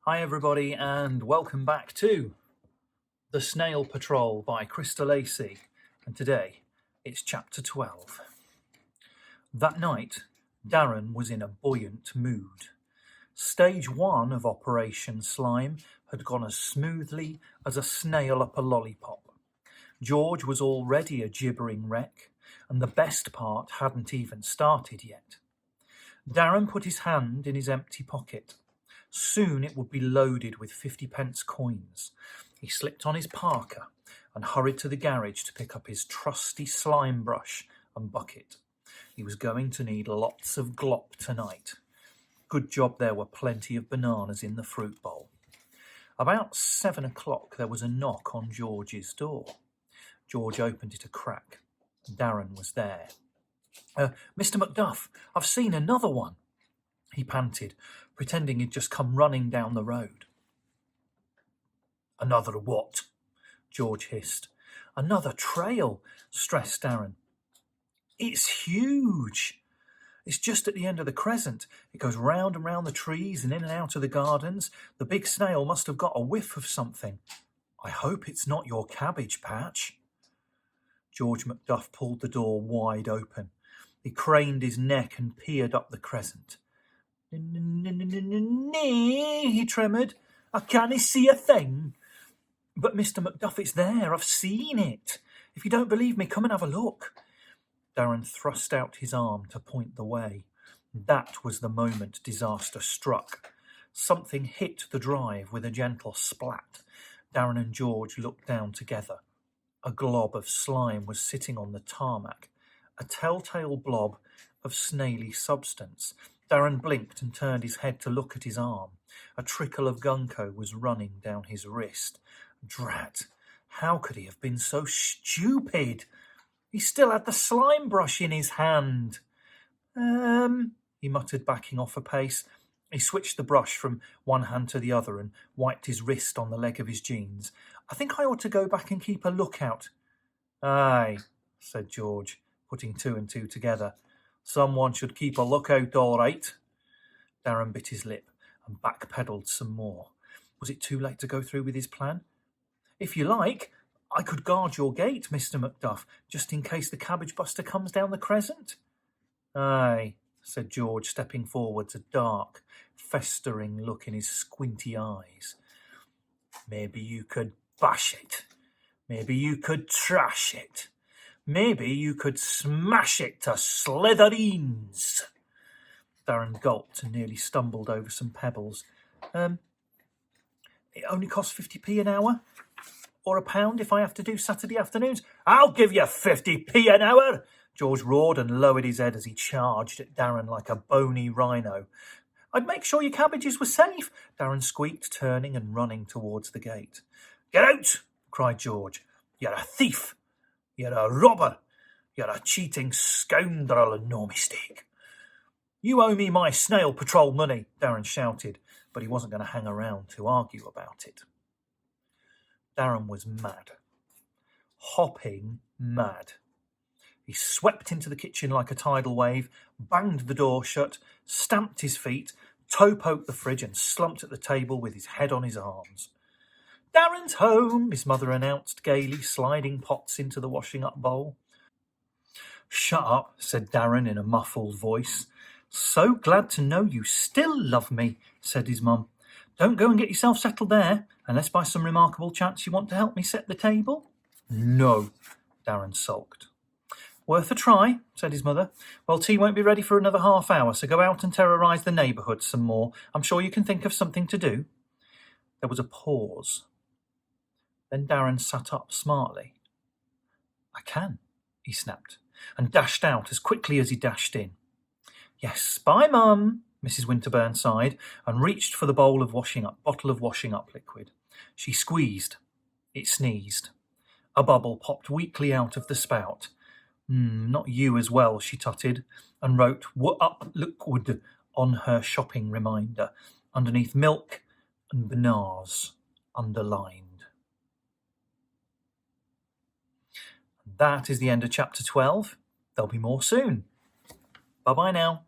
Hi everybody and welcome back to The Snail Patrol by Krista Lacey, and today it's chapter 12. That night, Darren was in a buoyant mood. Stage 1 of Operation Slime had gone as smoothly as a snail up a lollipop. George was already a gibbering wreck, and the best part hadn't even started yet. Darren put his hand in his empty pocket. Soon it would be loaded with 50p coins. He slipped on his parka and hurried to the garage to pick up his trusty slime brush and bucket. He was going to need lots of glop tonight. Good job there were plenty of bananas in the fruit bowl. About 7 o'clock there was a knock on George's door. George opened it a crack. Darren was there. Mr. Macduff, I've seen another one, he panted, pretending he'd just come running down the road. Another what? George hissed. Another trail, stressed Darren. It's huge. It's just at the end of the crescent. It goes round and round the trees and in and out of the gardens. The big snail must have got a whiff of something. I hope it's not your cabbage patch. George Macduff pulled the door wide open. He craned his neck and peered up the crescent. He tremoured. I can't see a thing. But Mr. Macduff, it's there. I've seen it. If you don't believe me, come and have a look. Darren thrust out his arm to point the way. That was the moment disaster struck. Something hit the drive with a gentle splat. Darren and George looked down together. A glob of slime was sitting on the tarmac, a telltale blob of snaily substance. Darren blinked and turned his head to look at his arm. A trickle of gunko was running down his wrist. Drat! How could he have been so stupid? He still had the slime brush in his hand. He muttered, backing off a pace. He switched the brush from one hand to the other and wiped his wrist on the leg of his jeans. I think I ought to go back and keep a lookout. Aye, said George, putting two and two together. Someone should keep a lookout, all right. Darren bit his lip and backpedaled some more. Was it too late to go through with his plan? If you like, I could guard your gate, Mr. Macduff, just in case the cabbage buster comes down the crescent. Aye, said George, stepping forwards, a dark, festering look in his squinty eyes. Maybe you could bash it. Maybe you could trash it. Maybe you could smash it to slithereens. Darren gulped and nearly stumbled over some pebbles. It only costs 50p an hour? Or £1 if I have to do Saturday afternoons? I'll give you 50p an hour! George roared and lowered his head as he charged at Darren like a bony rhino. I'd make sure your cabbages were safe, Darren squeaked, turning and running towards the gate. Get out! Cried George. You're a thief! You're a robber! You're a cheating scoundrel and no mistake! You owe me my snail patrol money, Darren shouted, but he wasn't going to hang around to argue about it. Darren was mad. Hopping mad. He swept into the kitchen like a tidal wave, banged the door shut, stamped his feet, toe-poked the fridge and slumped at the table with his head on his arms. Darren's home, his mother announced gaily, sliding pots into the washing-up bowl. Shut up, said Darren in a muffled voice. So glad to know you still love me, said his mum. Don't go and get yourself settled there, unless by some remarkable chance you want to help me set the table. No, Darren sulked. Worth a try, said his mother. Well, tea won't be ready for another half hour, so go out and terrorise the neighbourhood some more. I'm sure you can think of something to do. There was a pause. Then Darren sat up smartly. I can, he snapped, and dashed out as quickly as he dashed in. Yes, bye, Mum, Mrs. Winterburn sighed, and reached for the bottle of washing up liquid. She squeezed. It sneezed. A bubble popped weakly out of the spout. Not you as well, she tutted, and wrote up liquid on her shopping reminder, underneath milk and bananas underlined. That is the end of chapter 12. There'll be more soon. Bye-bye now.